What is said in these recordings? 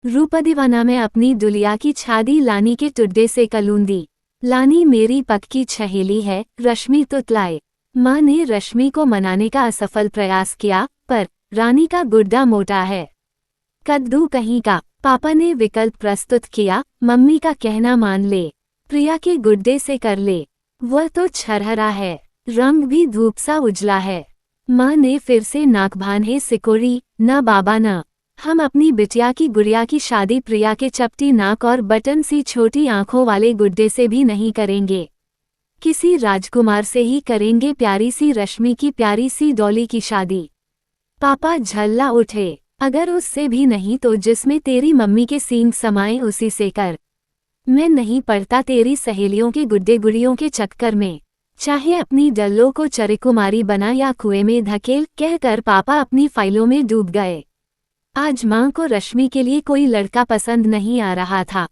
रूपा दीवाना में अपनी दुलिया की छादी लानी के टुड्डे से कलूंदी। लानी मेरी पक्की छहेली है, रश्मि तुतलाए। माँ ने रश्मि को मनाने का असफल प्रयास किया, पर रानी का गुड्डा मोटा है। कद्दू कहीं का। पापा ने विकल्प प्रस्तुत किया, मम्मी का कहना मान ले। प्रिया के गुड्डे से कर ले। वह तो छरहरा है, रंग भी धूप सा उजला है। माँ ने फिर से नाक बांधे सिकोड़ी, न बाबा न। हम अपनी बिटिया की गुड़िया की शादी प्रिया के चपटी नाक और बटन सी छोटी आंखों वाले गुड्डे से भी नहीं करेंगे। किसी राजकुमार से ही करेंगे प्यारी सी रश्मि की प्यारी सी डॉली की शादी। पापा झल्ला उठे। अगर उससे भी नहीं तो जिसमें तेरी मम्मी के सींग समाए उसी से कर। मैं नहीं पड़ता तेरी सहेलियों के गुड्डे गुड़ियों के चक्कर में। चाहे अपनी डल्लों को चरिकुमारी बना या कुएं में धकेल, कहकर पापा अपनी फाइलों में डूब गए। आज माँ को रश्मि के लिए कोई लड़का पसंद नहीं आ रहा था।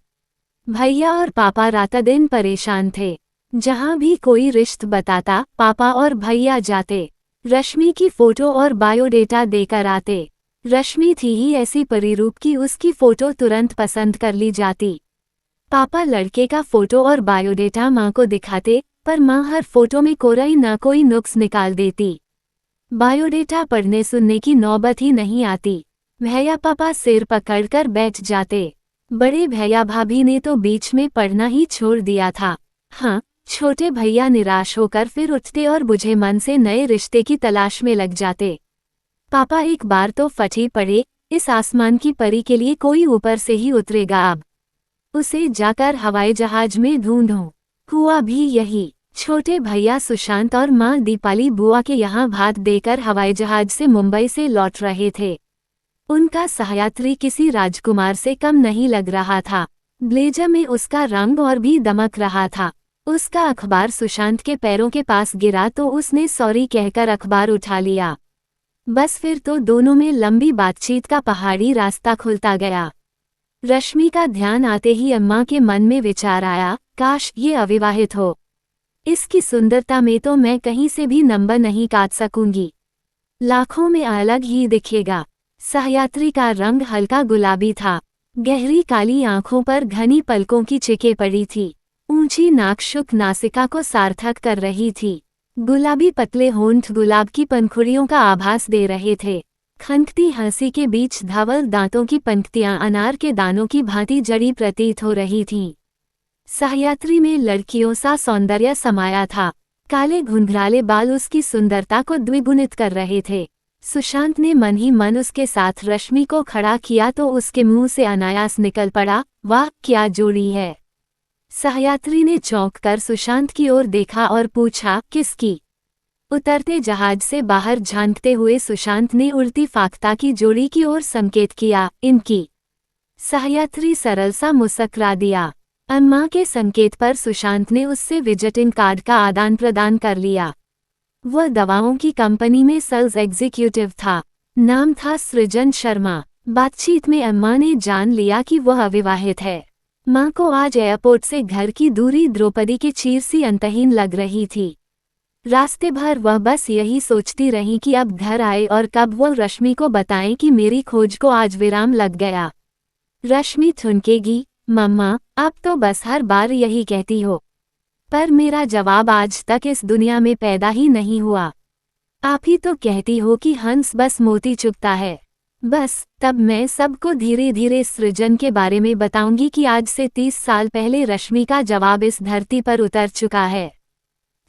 भैया और पापा रात दिन परेशान थे। जहाँ भी कोई रिश्त बताता, पापा और भैया जाते। रश्मि की फोटो और बायोडेटा देकर आते। रश्मि थी ही ऐसी परिरूप की उसकी फोटो तुरंत पसंद कर ली जाती। पापा लड़के का फोटो और बायोडेटा माँ को दिखाते, पर माँ हर फोटो में कोई न कोई नुक्स निकाल देती। बायोडेटा पढ़ने सुनने की नौबत ही नहीं आती। भैया पापा सिर पकड़कर बैठ जाते। बड़े भैया भाभी ने तो बीच में पढ़ना ही छोड़ दिया था। हाँ, छोटे भैया निराश होकर फिर उठते और बुझे मन से नए रिश्ते की तलाश में लग जाते। पापा एक बार तो फटी पड़े, इस आसमान की परी के लिए कोई ऊपर से ही उतरेगा अब। उसे जाकर हवाई जहाज में ढूंढूं। हुआ भी यही। छोटे भैया सुशांत और माँ दीपाली बुआ के यहाँ भात देकर हवाई जहाज से मुंबई से लौट रहे थे। उनका सह्याद्री किसी राजकुमार से कम नहीं लग रहा था। ब्लेजर में उसका रंग और भी दमक रहा था। उसका अखबार सुशांत के पैरों के पास गिरा तो उसने सॉरी कहकर अखबार उठा लिया। बस फिर तो दोनों में लंबी बातचीत का पहाड़ी रास्ता खुलता गया। रश्मि का ध्यान आते ही अम्मा के मन में विचार आया, काश ये अविवाहित हो। इसकी सुंदरता में तो मैं कहीं से भी नंबर नहीं काट सकूंगी। लाखों में अलग ही दिखेगा। सह्याद्री का रंग हल्का गुलाबी था। गहरी काली आंखों पर घनी पलकों की चिके पड़ी थी। ऊंची नाक शुक नासिका को सार्थक कर रही थी। गुलाबी पतले होंठ गुलाब की पंखुड़ियों का आभास दे रहे थे। खनकती हंसी के बीच धवल दांतों की पंक्तियां अनार के दानों की भांति जड़ी प्रतीत हो रही थीं। सह्याद्री में लड़कियों सा सौंदर्य समाया था। काले घुंघराले बाल उसकी सुंदरता को द्विगुणित कर रहे थे। सुशांत ने मन ही मन उसके साथ रश्मि को खड़ा किया तो उसके मुंह से अनायास निकल पड़ा, वाह क्या जोड़ी है। सह्याद्री ने चौंक कर सुशांत की ओर देखा और पूछा, किसकी? उतरते जहाज से बाहर झांकते हुए सुशांत ने उल्टी फाख्ता की जोड़ी की ओर संकेत किया, इनकी। सह्याद्री सरल सा मुस्कुरा दिया। अम्मा के संकेत पर सुशांत ने उससे विजिटिंग कार्ड का आदान प्रदान कर लिया। वह दवाओं की कंपनी में सेल्स एग्जीक्यूटिव था। नाम था सृजन शर्मा। बातचीत में अम्मा ने जान लिया कि वह अविवाहित है। माँ को आज एयरपोर्ट से घर की दूरी द्रौपदी की चीर सी अंतहीन लग रही थी। रास्ते भर वह बस यही सोचती रही कि अब घर आए और कब वह रश्मि को बताएं कि मेरी खोज को आज विराम लग गया। रश्मि ठुनकेगी, मम्मा अब तो बस हर बार यही कहती हो, पर मेरा जवाब आज तक इस दुनिया में पैदा ही नहीं हुआ। आप ही तो कहती हो कि हंस बस मोती चुगता है। बस तब मैं सबको धीरे धीरे सृजन के बारे में बताऊंगी कि आज से 30 साल पहले रश्मि का जवाब इस धरती पर उतर चुका है।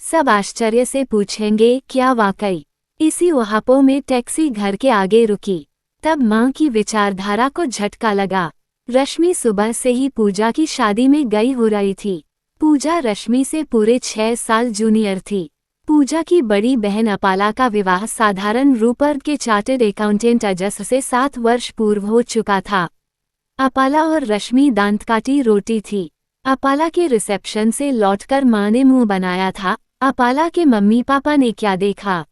सब आश्चर्य से पूछेंगे, क्या वाकई? इसी उहापों में टैक्सी घर के आगे रुकी। तब माँ की विचारधारा को झटका लगा। रश्मि सुबह से ही पूजा की शादी में गई हो रही थी। पूजा रश्मि से पूरे 6 साल जूनियर थी। पूजा की बड़ी बहन अपाला का विवाह साधारण रूपर के चार्टर्ड अकाउंटेंट अजस से 7 वर्ष पूर्व हो चुका था। अपाला और रश्मि दांत काटी रोटी थी। अपाला के रिसेप्शन से लौटकर माँ ने मुंह बनाया था, अपाला के मम्मी पापा ने क्या देखा?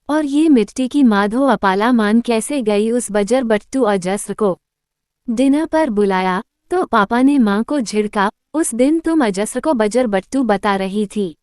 और ये मिट्टी की माधो अपाला मान कैसे गई उस बजर बट्टू अजस को? डिनर पर बुलाया तो पापा ने माँ को झिड़का, उस दिन तुम अजस को बजर बट्टू बता रही थी।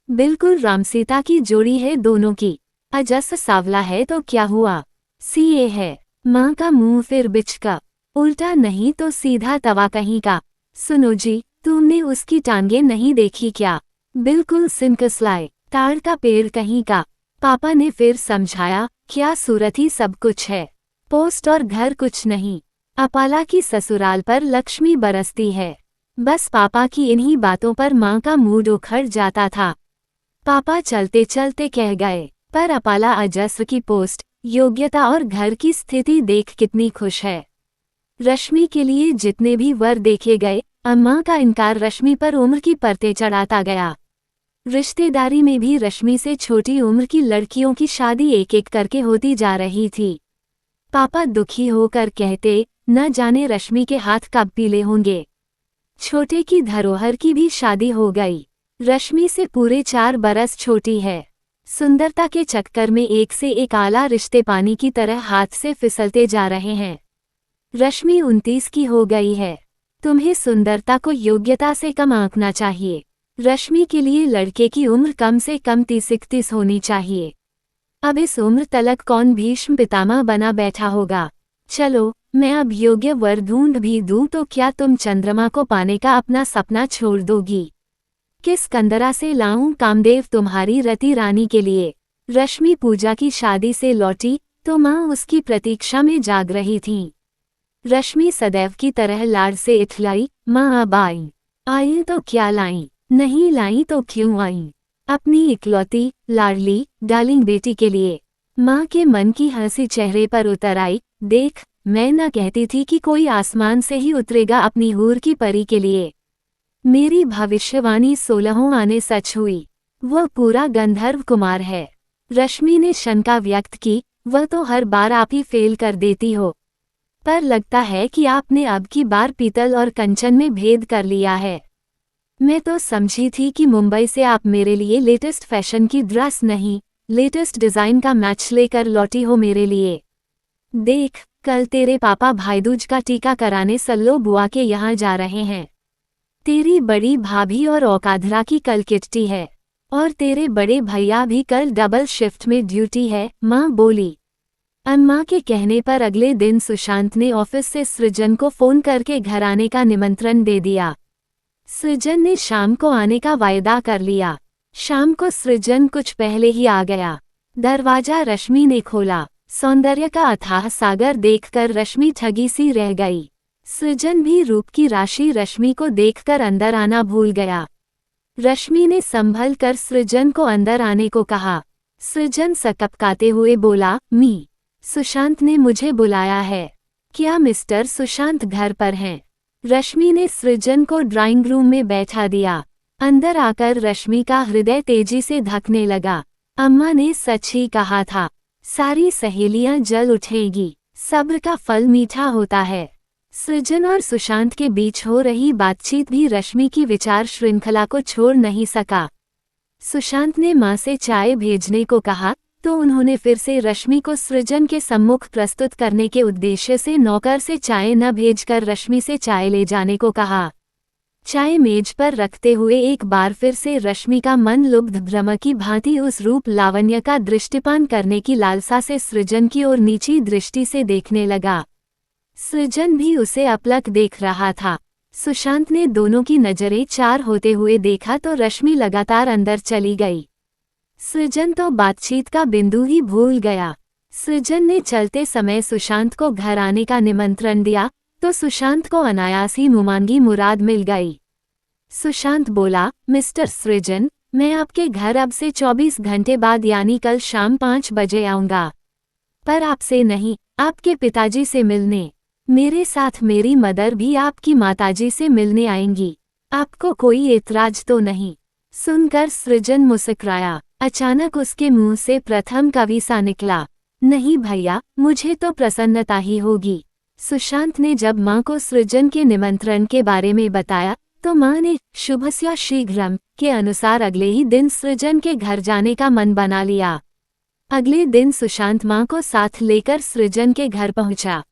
बिल्कुल रामसीता की जोड़ी है दोनों की। अजस सावला है तो क्या हुआ, सीए है। माँ का मुंह फिर बिचका। उल्टा नहीं तो सीधा तवा कहीं का। सुनो जी, तुमने उसकी टांगे नहीं देखी क्या? बिल्कुल सिंकसलाए, ताड़ का पेड़ कहीं का। पापा ने फिर समझाया, क्या सूरत ही सब कुछ है, पोस्ट और घर कुछ नहीं। अपाला की ससुराल पर लक्ष्मी बरसती है। बस पापा की इन्हीं बातों पर माँ का मूड उखड़ जाता था। पापा चलते चलते कह गए, पर अपाला अजस्र की पोस्ट, योग्यता और घर की स्थिति देख कितनी खुश है। रश्मि के लिए जितने भी वर देखे गए, अम्मा का इनकार रश्मि पर उम्र की परतें चढ़ाता गया। रिश्तेदारी में भी रश्मि से छोटी उम्र की लड़कियों की शादी एक एक करके होती जा रही थी। पापा दुखी होकर कहते, न जाने रश्मि के हाथ कब पीले होंगे। छोटे की धरोहर की भी शादी हो गई। रश्मि से पूरे 4 बरस छोटी है। सुंदरता के चक्कर में एक से एक आला रिश्ते पानी की तरह हाथ से फिसलते जा रहे हैं। रश्मि 29 की हो गई है। तुम्हें सुंदरता को योग्यता से कम आंकना चाहिए। रश्मि के लिए लड़के की उम्र कम से कम 30-31 होनी चाहिए। अब इस उम्र तलक कौन भीष्म पितामह बना बैठा होगा। चलो, मैं अब योग्य वर ढूंढ भी दूं तो क्या तुम चंद्रमा को पाने का अपना सपना छोड़ दोगी? किस कंदरा से लाऊं कामदेव तुम्हारी रति रानी के लिए? रश्मि पूजा की शादी से लौटी तो माँ उसकी प्रतीक्षा में जाग रही थीं। रश्मि सदैव की तरह लाड से इठलाई, माँ अब आई तो क्या लाई, नहीं लाई तो क्यों आई? अपनी इकलौती, लाडली, डार्लिंग बेटी के लिए। माँ के मन की हंसी चेहरे पर उतर आई। देख, मैं न कहती थी कि कोई आसमान से ही उतरेगा अपनी हूर की परी के लिए। मेरी भविष्यवाणी 16 आने सच हुई। वह पूरा गंधर्व कुमार है। रश्मि ने शंका व्यक्त की, वह तो हर बार आप ही फेल कर देती हो। पर लगता है कि आपने अब की बार पीतल और कंचन में भेद कर लिया है। मैं तो समझी थी कि मुंबई से आप मेरे लिए लेटेस्ट फैशन की ड्रेस नहीं, लेटेस्ट डिज़ाइन का मैच लेकर लौटी हो मेरे लिए। देख, कल तेरे पापा भाईदूज का टीका कराने सल्लो बुआ के यहाँ जा रहे हैं। तेरी बड़ी भाभी और औकाधरा की कल किट्टी है, और तेरे बड़े भैया भी कल डबल शिफ्ट में ड्यूटी है, माँ बोली। अम्मा के कहने पर अगले दिन सुशांत ने ऑफिस से सृजन को फोन करके घर आने का निमंत्रण दे दिया। सृजन ने शाम को आने का वायदा कर लिया। शाम को सृजन कुछ पहले ही आ गया। दरवाजा रश्मि ने खोला। सौंदर्य का अथाह सागर देखकर रश्मि ठगी सी रह गई। सृजन भी रूप की राशि रश्मि को देखकर अंदर आना भूल गया। रश्मि ने संभल कर सृजन को अंदर आने को कहा। सृजन सकपकाते हुए बोला, मी, सुशांत ने मुझे बुलाया है। क्या मिस्टर सुशांत घर पर हैं? रश्मि ने सृजन को ड्राइंग रूम में बैठा दिया। अंदर आकर रश्मि का हृदय तेजी से धकने लगा। अम्मा ने सच ही कहा था, सारी सहेलियां जल उठेंगी, सब्र का फल मीठा होता है। सृजन और सुशांत के बीच हो रही बातचीत भी रश्मि की विचार श्रृंखला को छोड़ नहीं सका। सुशांत ने माँ से चाय भेजने को कहा तो उन्होंने फिर से रश्मि को सृजन के सम्मुख प्रस्तुत करने के उद्देश्य से नौकर से चाय न भेजकर रश्मि से चाय ले जाने को कहा। चाय मेज पर रखते हुए एक बार फिर से रश्मि का मन लुब्ध भ्रम की भांति उस रूप लावण्य का दृष्टिपान करने की लालसा से सृजन की ओर नीची दृष्टि से देखने लगा। सृजन भी उसे अपलक देख रहा था। सुशांत ने दोनों की नजरें चार होते हुए देखा तो रश्मि लगातार अंदर चली गई। सृजन तो बातचीत का बिंदु ही भूल गया। सृजन ने चलते समय सुशांत को घर आने का निमंत्रण दिया तो सुशांत को अनायास ही मुमांगी मुराद मिल गई। सुशांत बोला, मिस्टर सृजन, मैं आपके घर अब से 24 घंटे बाद यानी कल शाम 5 बजे आऊंगा। पर आपसे नहीं, आपके पिताजी से मिलने। मेरे साथ मेरी मदर भी आपकी माताजी से मिलने आएंगी। आपको कोई एतराज तो नहीं? सुनकर सृजन मुस्कुराया। अचानक उसके मुंह से प्रथम कवि सा निकला, नहीं भैया, मुझे तो प्रसन्नता ही होगी। सुशांत ने जब माँ को सृजन के निमंत्रण के बारे में बताया तो माँ ने शुभस्य शीघ्रम के अनुसार अगले ही दिन सृजन के घर जाने का मन बना लिया। अगले दिन सुशांत माँ को साथ लेकर सृजन के घर पहुंचा।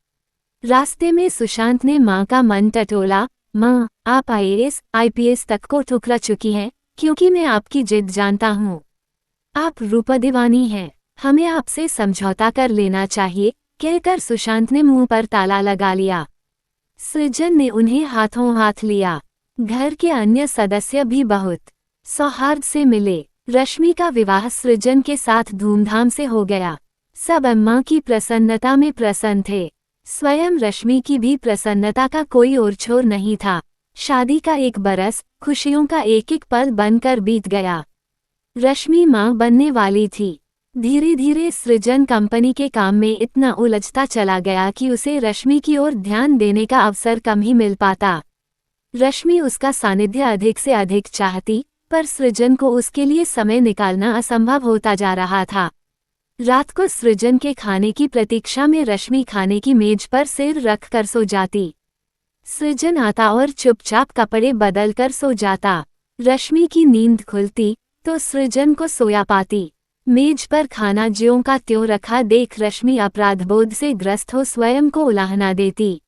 रास्ते में सुशांत ने माँ का मन टटोला, माँ, आप IAS, IPS तक को ठुकरा चुकी हैं, क्योंकि मैं आपकी जिद जानता हूँ। आप रूपदीवानी हैं, हमें आपसे समझौता कर लेना चाहिए, कहकर सुशांत ने मुंह पर ताला लगा लिया। सृजन ने उन्हें हाथों हाथ लिया। घर के अन्य सदस्य भी बहुत सौहार्द से मिले। रश्मि का विवाह सृजन के साथ धूमधाम से हो गया। सब अम्मा की प्रसन्नता में प्रसन्न थे। स्वयं रश्मि की भी प्रसन्नता का कोई और छोर नहीं था। शादी का एक बरस खुशियों का एक एक पल बनकर बीत गया। रश्मि मां बनने वाली थी। धीरे धीरे सृजन कंपनी के काम में इतना उलझता चला गया कि उसे रश्मि की ओर ध्यान देने का अवसर कम ही मिल पाता। रश्मि उसका सानिध्य अधिक से अधिक चाहती, पर सृजन को उसके लिए समय निकालना असंभव होता जा रहा था। रात को सृजन के खाने की प्रतीक्षा में रश्मि खाने की मेज पर सिर रख कर सो जाती। सृजन आता और चुपचाप कपड़े बदलकर सो जाता। रश्मि की नींद खुलती तो सृजन को सोया पाती। मेज पर खाना ज्यों का त्यों रखा देख रश्मि अपराधबोध से ग्रस्त हो स्वयं को उलाहना देती।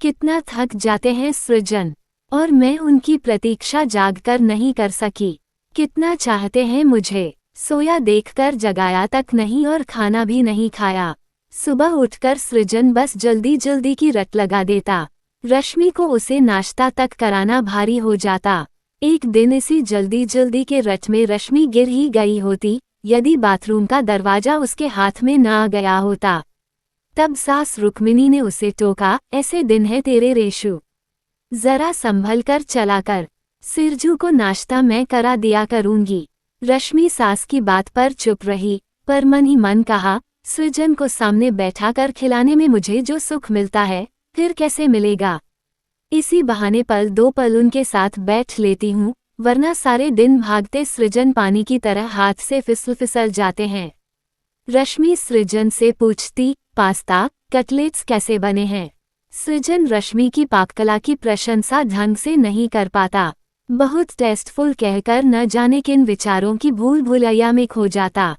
कितना थक जाते हैं सृजन, और मैं उनकी प्रतीक्षा जागकर नहीं कर सकी। कितना चाहते हैं मुझे, सोया देखकर जगाया तक नहीं और खाना भी नहीं खाया। सुबह उठकर सृजन बस जल्दी जल्दी की रट लगा देता। रश्मि को उसे नाश्ता तक कराना भारी हो जाता। एक दिन इसी जल्दी जल्दी के रट में रश्मि गिर ही गई होती, यदि बाथरूम का दरवाजा उसके हाथ में न आ गया होता। तब सास रुक्मिणी ने उसे टोका, ऐसे दिन है तेरे रेशु, जरा संभल कर चला कर, सिरजू को नाश्ता मैं करा दिया करूंगी। रश्मि सास की बात पर चुप रही, पर मन ही मन कहा, सृजन को सामने बैठा कर खिलाने में मुझे जो सुख मिलता है फिर कैसे मिलेगा। इसी बहाने पल दो पल उनके साथ बैठ लेती हूँ, वरना सारे दिन भागते सृजन पानी की तरह हाथ से फिसल जाते हैं। रश्मि सृजन से पूछती, पास्ता कटलेट्स कैसे बने हैं। सृजन रश्मि की पाककला की प्रशंसा ढंग से नहीं कर पाता। बहुत टेस्टफुल कहकर न जाने किन विचारों की भूल भुलैया में खो जाता।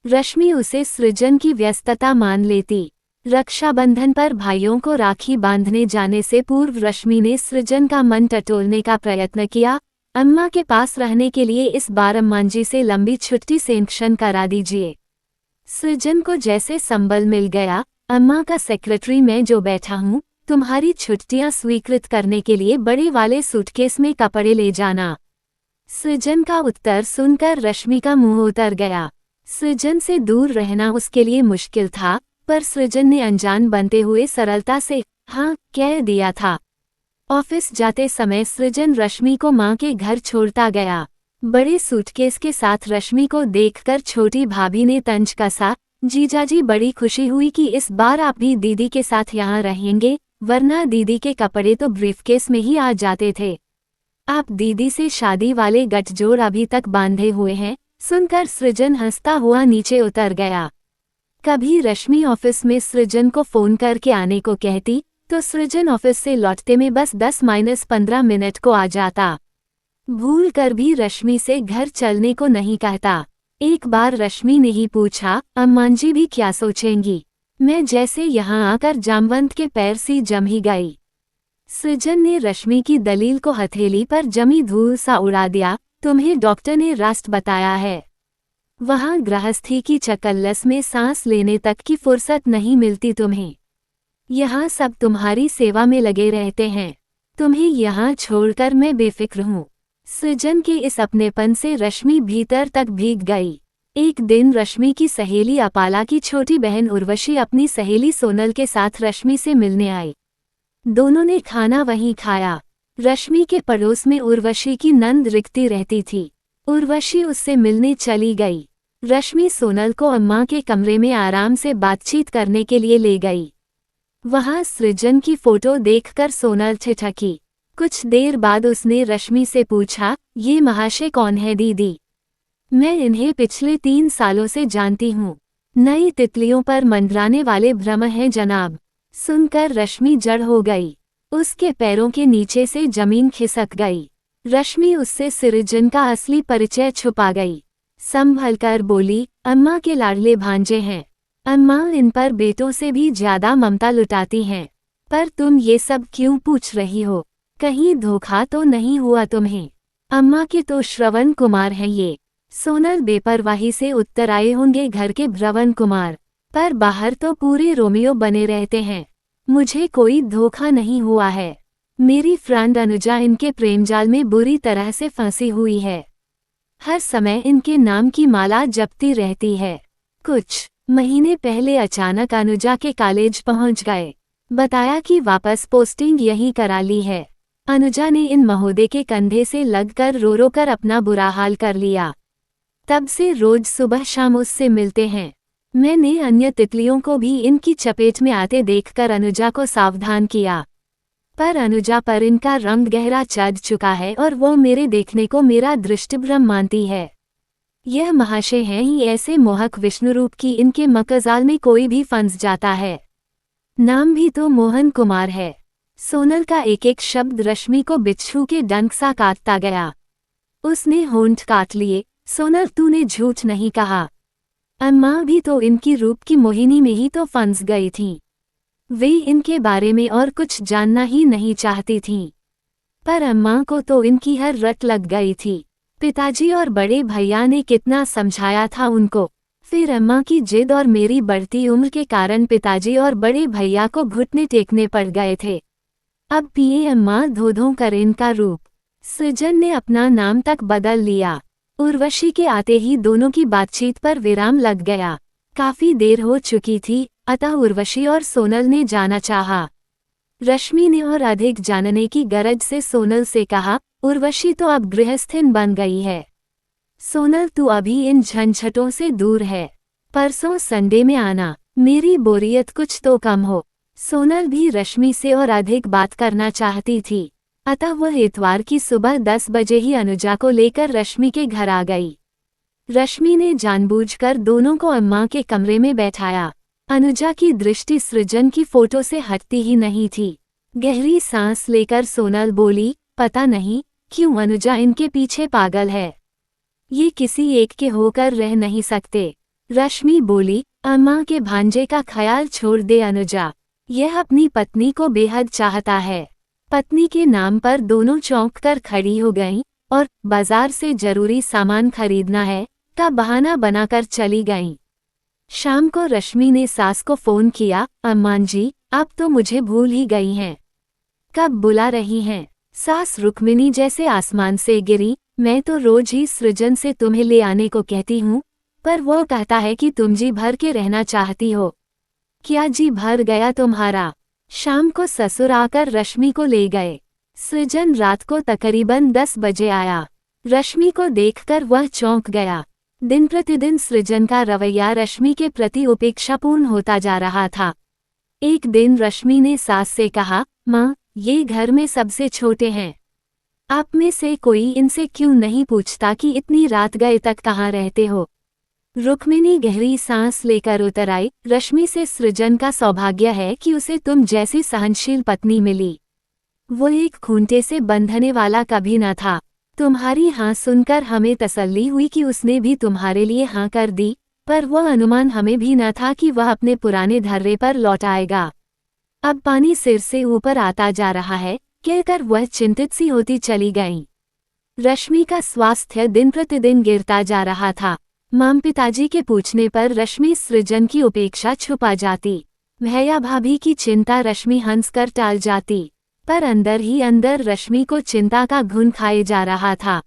रश्मि उसे सृजन की व्यस्तता मान लेती। रक्षाबंधन पर भाइयों को राखी बांधने जाने से पूर्व रश्मि ने सृजन का मन टटोलने का प्रयत्न किया। अम्मा के पास रहने के लिए इस बार अम्माजी से लंबी छुट्टी सैंक्शन करा दीजिए। सृजन को जैसे संबल मिल गया, अम्मा का सेक्रेटरी मैं जो बैठा हूँ, तुम्हारी छुट्टियां स्वीकृत करने के लिए बड़े वाले सूटकेस में कपड़े ले जाना। सृजन का उत्तर सुनकर रश्मि का मुंह उतर गया। सृजन से दूर रहना उसके लिए मुश्किल था, पर सृजन ने अनजान बनते हुए सरलता से हाँ कह दिया था। ऑफिस जाते समय सृजन रश्मि को मां के घर छोड़ता गया। बड़े सूटकेस के साथ रश्मि को देखकर छोटी भाभी ने तंज कसा, जीजाजी बड़ी खुशी हुई कि इस बार आप भी दीदी के साथ यहाँ रहेंगे, वरना दीदी के कपड़े तो ब्रीफकेस में ही आ जाते थे। आप दीदी से शादी वाले गठजोड़ अभी तक बांधे हुए हैं। सुनकर सृजन हंसता हुआ नीचे उतर गया। कभी रश्मि ऑफिस में सृजन को फोन करके आने को कहती, तो सृजन ऑफिस से लौटते में बस 10-15 मिनट को आ जाता। भूल कर भी रश्मि से घर चलने को नहीं कहता। एक बार रश्मि ने ही पूछा, अम्माजी भी क्या सोचेंगी। मैं जैसे यहाँ आकर जामवंत के पैर सी जम ही गई। सृजन ने रश्मि की दलील को हथेली पर जमी धूल सा उड़ा दिया। तुम्हें डॉक्टर ने रास्त बताया है, वहाँ गृहस्थी की चकल्लस में सांस लेने तक की फुर्सत नहीं मिलती तुम्हें। यहाँ सब तुम्हारी सेवा में लगे रहते हैं, तुम्हें यहाँ छोड़कर मैं बेफिक्र हूँ। सृजन के इस अपनेपन से रश्मि भीतर तक भीग गई। एक दिन रश्मि की सहेली अपाला की छोटी बहन उर्वशी अपनी सहेली सोनल के साथ रश्मि से मिलने आई। दोनों ने खाना वहीं खाया। रश्मि के पड़ोस में उर्वशी की नंद रिक्ति रहती थी। उर्वशी उससे मिलने चली गई। रश्मि सोनल को अम्मा के कमरे में आराम से बातचीत करने के लिए ले गई। वहां सृजन की फोटो देखकर सोनल ठिठकी। कुछ देर बाद उसने रश्मि से पूछा, ये महाशय कौन है दीदी? मैं इन्हें पिछले 3 सालों से जानती हूँ। नई तितलियों पर मंडराने वाले ब्रह्म हैं जनाब। सुनकर रश्मि जड़ हो गई। उसके पैरों के नीचे से जमीन खिसक गई। रश्मि उससे सृजन का असली परिचय छुपा गई। संभलकर बोली, अम्मा के लाडले भांजे हैं। अम्मा इन पर बेटों से भी ज्यादा ममता लुटाती हैं। पर तुम ये सब क्यों पूछ रही हो? कहीं धोखा तो नहीं हुआ तुम्हें? अम्मा के तो श्रवण कुमार हैं ये। सोनल बेपरवाही से उत्तर आए होंगे घर के भ्रवन कुमार, पर बाहर तो पूरे रोमियो बने रहते हैं। मुझे कोई धोखा नहीं हुआ है। मेरी फ्रेंड अनुजा इनके प्रेमजाल में बुरी तरह से फंसी हुई है। हर समय इनके नाम की माला जपती रहती है। कुछ महीने पहले अचानक अनुजा के कॉलेज पहुंच गए। बताया कि वापस पोस्टिंग यहीं करा ली है। अनुजा ने इन महोदय के कंधे से लगकर रो रो कर अपना बुरा हाल कर लिया। तब से रोज सुबह शाम उससे मिलते हैं। मैंने अन्य तितलियों को भी इनकी चपेट में आते देखकर अनुजा को सावधान किया, पर अनुजा पर इनका रंग गहरा चढ़ चुका है और वो मेरे देखने को मेरा दृष्टिभ्रम मानती है। यह महाशय हैं ही ऐसे मोहक विष्णुरूप की इनके मकजाल में कोई भी फंस जाता है। नाम भी तो मोहन कुमार है। सोनल का एक एक शब्द रश्मि को बिच्छू के डंक सा काटता गया। उसने होंठ काट लिए। सोनल, तूने झूठ नहीं कहा। अम्मा भी तो इनकी रूप की मोहिनी में ही तो फंस गई थीं। वे इनके बारे में और कुछ जानना ही नहीं चाहती थीं। पर अम्मा को तो इनकी हर रट लग गई थी। पिताजी और बड़े भैया ने कितना समझाया था उनको, फिर अम्मा की जिद और मेरी बढ़ती उम्र के कारण पिताजी और बड़े भैया को घुटने टेकने पड़ गए थे। अब पिए अम्मा धो धो कर इनका रूप। सृजन ने अपना नाम तक बदल लिया। उर्वशी के आते ही दोनों की बातचीत पर विराम लग गया। काफी देर हो चुकी थी, अतः उर्वशी और सोनल ने जाना चाहा। रश्मि ने और अधिक जानने की गरज से सोनल से कहा, उर्वशी तो अब गृहस्थिन बन गई है। सोनल, तू अभी इन झंझटों से दूर है। परसों संडे में आना, मेरी बोरियत कुछ तो कम हो। सोनल भी रश्मि से और अधिक बात करना चाहती थी, अतः वह इतवार की सुबह 10 बजे ही अनुजा को लेकर रश्मि के घर आ गई। रश्मि ने जानबूझकर दोनों को अम्मा के कमरे में बैठाया। अनुजा की दृष्टि सृजन की फोटो से हटती ही नहीं थी। गहरी सांस लेकर सोनल बोली, पता नहीं क्यों अनुजा इनके पीछे पागल है। ये किसी एक के होकर रह नहीं सकते। रश्मि बोली, अम्मा के भांजे का ख्याल छोड़ दे अनुजा, यह अपनी पत्नी को बेहद चाहता है। पत्नी के नाम पर दोनों चौंक कर खड़ी हो गईं और बाजार से जरूरी सामान खरीदना है का बहाना बनाकर चली गईं। शाम को रश्मि ने सास को फोन किया, अम्मां जी आप तो मुझे भूल ही गई हैं, कब बुला रही हैं? सास रुक्मिणी जैसे आसमान से गिरी, मैं तो रोज ही सृजन से तुम्हें ले आने को कहती हूँ, पर वो कहता है कि तुम जी भर के रहना चाहती हो। क्या जी भर गया तुम्हारा? शाम को ससुर आकर रश्मि को ले गए। सृजन रात को तकरीबन 10 बजे आया। रश्मि को देखकर वह चौंक गया। दिन प्रतिदिन सृजन का रवैया रश्मि के प्रति उपेक्षापूर्ण होता जा रहा था। एक दिन रश्मि ने सास से कहा, माँ, ये घर में सबसे छोटे हैं, आप में से कोई इनसे क्यों नहीं पूछता कि इतनी रात गए तक कहाँ रहते हो? रुक्मिणी गहरी सांस लेकर उतर आई, रश्मि से सृजन का सौभाग्य है कि उसे तुम जैसी सहनशील पत्नी मिली। वो एक खूंटे से बंधने वाला कभी न था। तुम्हारी हाँ सुनकर हमें तसल्ली हुई कि उसने भी तुम्हारे लिए हाँ कर दी, पर वह अनुमान हमें भी न था कि वह अपने पुराने धर्रे पर लौट आएगा। अब पानी सिर से ऊपर आता जा रहा है, कहकर वह चिंतित सी होती चली गईं। रश्मि का स्वास्थ्य दिन प्रतिदिन गिरता जा रहा था। माम पिताजी के पूछने पर रश्मि सृजन की उपेक्षा छुपा जाती। भैया भाभी की चिंता रश्मि हंसकर टाल जाती, पर अंदर ही अंदर रश्मि को चिंता का घुन खाए जा रहा था।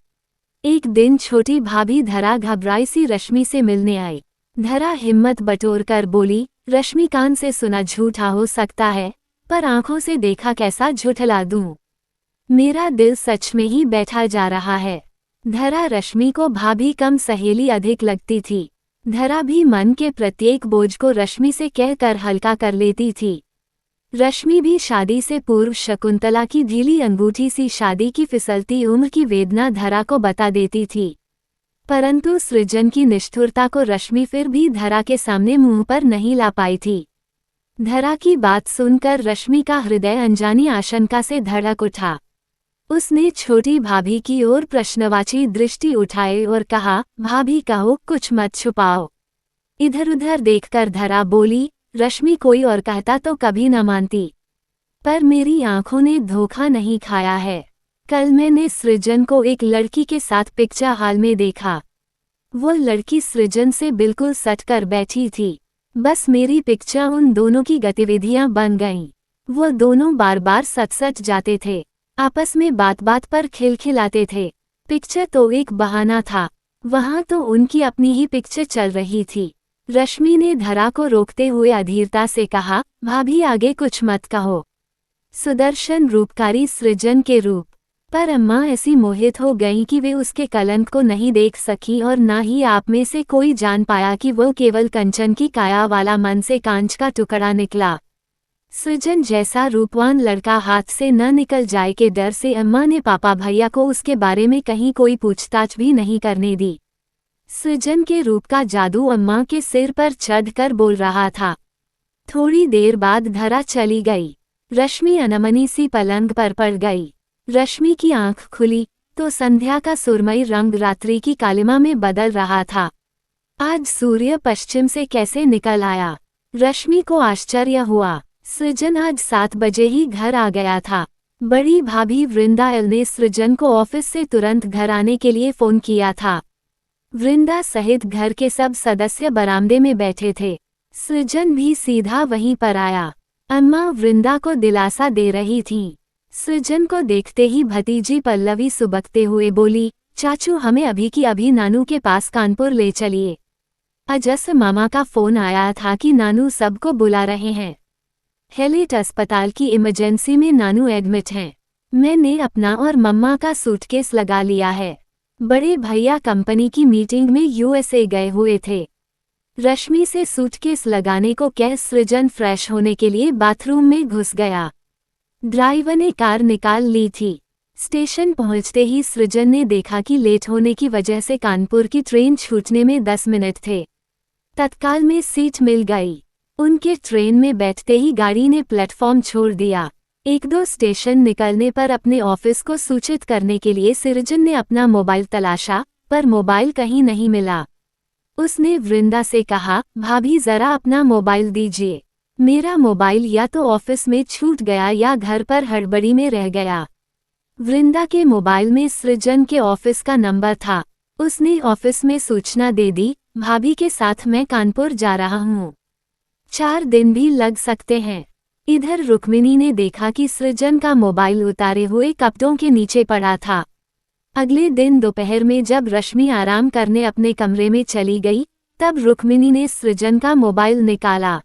एक दिन छोटी भाभी धरा घबराई सी रश्मि से मिलने आई। धरा हिम्मत बटोर कर बोली, रश्मि कान से सुना झूठा हो सकता है, पर आंखों से देखा कैसा झुठला दूं? मेरा दिल सच में ही बैठा जा रहा है। धरा रश्मि को भाभी कम सहेली अधिक लगती थी। धरा भी मन के प्रत्येक बोझ को रश्मि से कहकर हल्का कर लेती थी। रश्मि भी शादी से पूर्व शकुंतला की ढीली अंगूठी सी शादी की फिसलती उम्र की वेदना धरा को बता देती थी, परंतु सृजन की निष्ठुरता को रश्मि फिर भी धरा के सामने मुंह पर नहीं ला पाई थी। धरा की बात सुनकर रश्मि का हृदय अनजानी आशंका से धड़क उठा। उसने छोटी भाभी की ओर प्रश्नवाची दृष्टि उठाए और कहा, भाभी कहो, कुछ मत छुपाओ। इधर उधर देखकर धरा बोली, रश्मि कोई और कहता तो कभी न मानती, पर मेरी आंखों ने धोखा नहीं खाया है। कल मैंने सृजन को एक लड़की के साथ पिक्चर हॉल में देखा। वो लड़की सृजन से बिल्कुल सट कर बैठी थी। बस मेरी पिक्चर उन दोनों की गतिविधियां बन गईं। वो दोनों बार बार सच जाते थे, आपस में बात बात पर खिलखिलाते थे। पिक्चर तो एक बहाना था, वहां तो उनकी अपनी ही पिक्चर चल रही थी। रश्मि ने धरा को रोकते हुए अधीरता से कहा, भाभी आगे कुछ मत कहो। सुदर्शन रूपकारी सृजन के रूप पर अम्मा ऐसी मोहित हो गईं कि वे उसके कलंक को नहीं देख सकी और ना ही आप में से कोई जान पाया कि वो केवल कंचन की काया वाला मन से कांच का टुकड़ा निकला। सृजन जैसा रूपवान लड़का हाथ से न निकल जाए के डर से अम्मा ने पापा भैया को उसके बारे में कहीं कोई पूछताछ भी नहीं करने दी। सृजन के रूप का जादू अम्मा के सिर पर चढ़कर बोल रहा था। थोड़ी देर बाद धरा चली गई। रश्मि अनमनी सी पलंग पर पड़ गई। रश्मि की आंख खुली तो संध्या का सुरमई रंग रात्रि की कालिमा में बदल रहा था। आज सूर्य पश्चिम से कैसे निकल आया? रश्मि को आश्चर्य हुआ। सृजन आज 7 बजे ही घर आ गया था। बड़ी भाभी वृंदा एल ने सृजन को ऑफिस से तुरंत घर आने के लिए फोन किया था। वृंदा सहित घर के सब सदस्य बरामदे में बैठे थे। सृजन भी सीधा वहीं पर आया। अम्मा वृंदा को दिलासा दे रही थीं। सृजन को देखते ही भतीजी पल्लवी सुबकते हुए बोली, चाचू हमें अभी की अभी नानू के पास कानपुर ले चलिए। अजस मामा का फोन आया था कि नानू सबको बुला रहे हैं। हेलेट अस्पताल की इमरजेंसी में नानू एडमिट हैं। मैंने अपना और मम्मा का सूटकेस लगा लिया है। बड़े भैया कंपनी की मीटिंग में यूएसए गए हुए थे। रश्मि से सूटकेस लगाने को कह सृजन फ्रेश होने के लिए बाथरूम में घुस गया। ड्राइवर ने कार निकाल ली थी। स्टेशन पहुंचते ही सृजन ने देखा कि लेट होने की वजह से कानपुर की ट्रेन छूटने में 10 मिनट थे। तत्काल में सीट मिल गई। उनके ट्रेन में बैठते ही गाड़ी ने प्लेटफॉर्म छोड़ दिया। 1-2 स्टेशन निकलने पर अपने ऑफिस को सूचित करने के लिए सृजन ने अपना मोबाइल तलाशा, पर मोबाइल कहीं नहीं मिला। उसने वृंदा से कहा, भाभी जरा अपना मोबाइल दीजिए। मेरा मोबाइल या तो ऑफिस में छूट गया या घर पर हड़बड़ी में रह गया। वृंदा के मोबाइल में सृजन के ऑफिस का नंबर था। उसने ऑफिस में सूचना दे दी, भाभी के साथ मैं कानपुर जा रहा हूँ। 4 दिन भी लग सकते हैं। इधर रुक्मिणी ने देखा कि सृजन का मोबाइल उतारे हुए कपड़ों के नीचे पड़ा था। अगले दिन दोपहर में जब रश्मि आराम करने अपने कमरे में चली गई, तब रुक्मिणी ने सृजन का मोबाइल निकाला।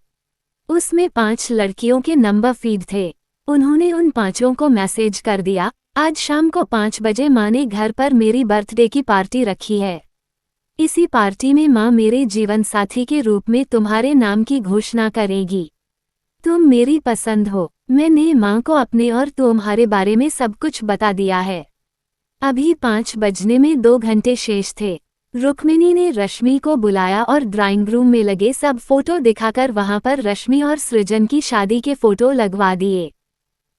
उसमें 5 लड़कियों के नंबर फीड थे। उन्होंने उन 5 को मैसेज कर दिया, आज शाम को 5 बजे माँ ने घर पर मेरी बर्थडे की पार्टी रखी है। इसी पार्टी में माँ मेरे जीवन साथी के रूप में तुम्हारे नाम की घोषणा करेगी। तुम मेरी पसंद हो। मैंने माँ को अपने और तुम्हारे बारे में सब कुछ बता दिया है। अभी 5 बजने में 2 घंटे शेष थे। रुक्मिणी ने रश्मि को बुलाया और ड्राइंग रूम में लगे सब फोटो दिखाकर वहां पर रश्मि और सृजन की शादी के फोटो लगवा दिए।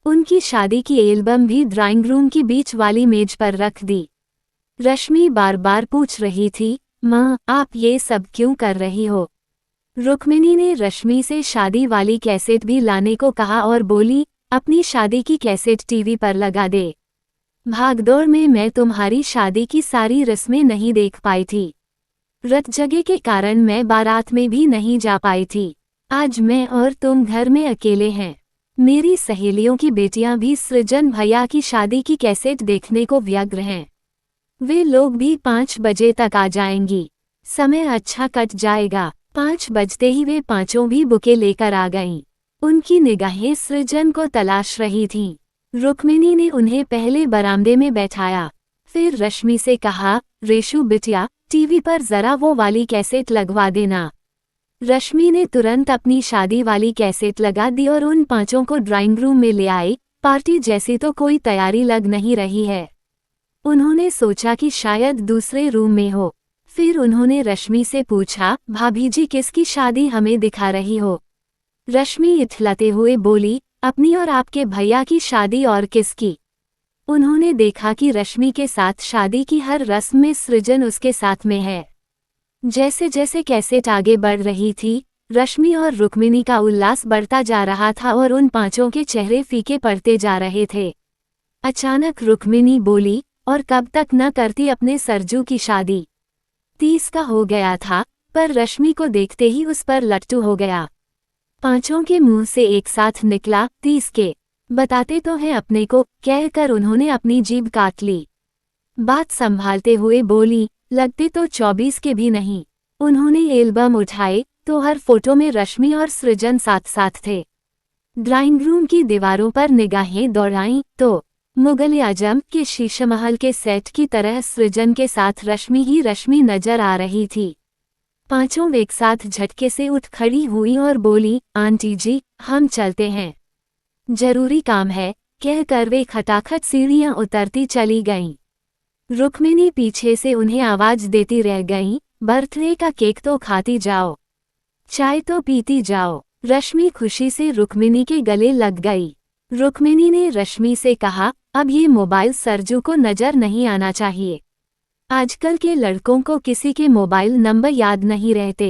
उनकी शादी की एल्बम भी ड्राइंग रूम की बीच वाली मेज पर रख दी। रश्मि बार बार पूछ रही थी, माँ आप ये सब क्यों कर रही हो? रुक्मिणी ने रश्मि से शादी वाली कैसेट भी लाने को कहा और बोली, अपनी शादी की कैसेट टीवी पर लगा दे। भागदौड़ में मैं तुम्हारी शादी की सारी रस्में नहीं देख पाई थी। रत जगह के कारण मैं बारात में भी नहीं जा पाई थी। आज मैं और तुम घर में अकेले हैं। मेरी सहेलियों की बेटियां भी सृजन भैया की शादी की कैसेट देखने को व्यग्र हैं। वे लोग भी 5 बजे तक आ जाएंगी। समय अच्छा कट जाएगा। 5 बजते ही वे 5 भी बुके लेकर आ गईं। उनकी निगाहें सृजन को तलाश रही थीं। रुक्मिणी ने उन्हें पहले बरामदे में बैठाया। फिर रश्मि से कहा, रेशु बिटिया, टीवी पर जरा वो वाली कैसेट लगवा देना। रश्मि ने तुरंत अपनी शादी वाली कैसेट लगा दी और उन 5 को ड्राइंग रूम में ले आई। पार्टी जैसी तो कोई तैयारी लग नहीं रही है। उन्होंने सोचा कि शायद दूसरे रूम में हो। फिर उन्होंने रश्मि से पूछा, भाभी जी किसकी शादी हमें दिखा रही हो? रश्मि इठलाते हुए बोली, अपनी और आपके भैया की शादी और किसकी? उन्होंने देखा कि रश्मि के साथ शादी की हर रस्म में सृजन उसके साथ में है। जैसे जैसे कैसेट आगे बढ़ रही थी, रश्मि और रुक्मिणी का उल्लास बढ़ता जा रहा था और उन 5 के चेहरे फीके पड़ते जा रहे थे। अचानक रुक्मिणी बोली, और कब तक न करती अपने सरजू की शादी? 30 का हो गया था, पर रश्मि को देखते ही उस पर लट्टू हो गया। पांचों के मुंह से एक साथ निकला 30 के। बताते तो हैं अपने को, कहकर उन्होंने अपनी जीभ काट ली। बात संभालते हुए बोली, लगते तो 24 के भी नहीं। उन्होंने एल्बम उठाए तो हर फोटो में रश्मि और सृजन साथ साथ थे। ड्राइंग रूम की दीवारों पर निगाहें दौड़ाईं तो मुगल आजम के शीशमहल के सेट की तरह सृजन के साथ रश्मि ही रश्मि नजर आ रही थी। पांचों एक साथ झटके से उठ खड़ी हुई और बोली, आंटी जी, हम चलते हैं, जरूरी काम है, कहकर वे खटाखट सीढ़ियां उतरती चली गईं। रुक्मिणी पीछे से उन्हें आवाज देती रह गईं, बर्थडे का केक तो खाती जाओ, चाय तो पीती जाओ। रश्मि खुशी से रुक्मिणी के गले लग गई। रुक्मिणी ने रश्मि से कहा, अब ये मोबाइल सरजू को नजर नहीं आना चाहिए। आजकल के लड़कों को किसी के मोबाइल नंबर याद नहीं रहते।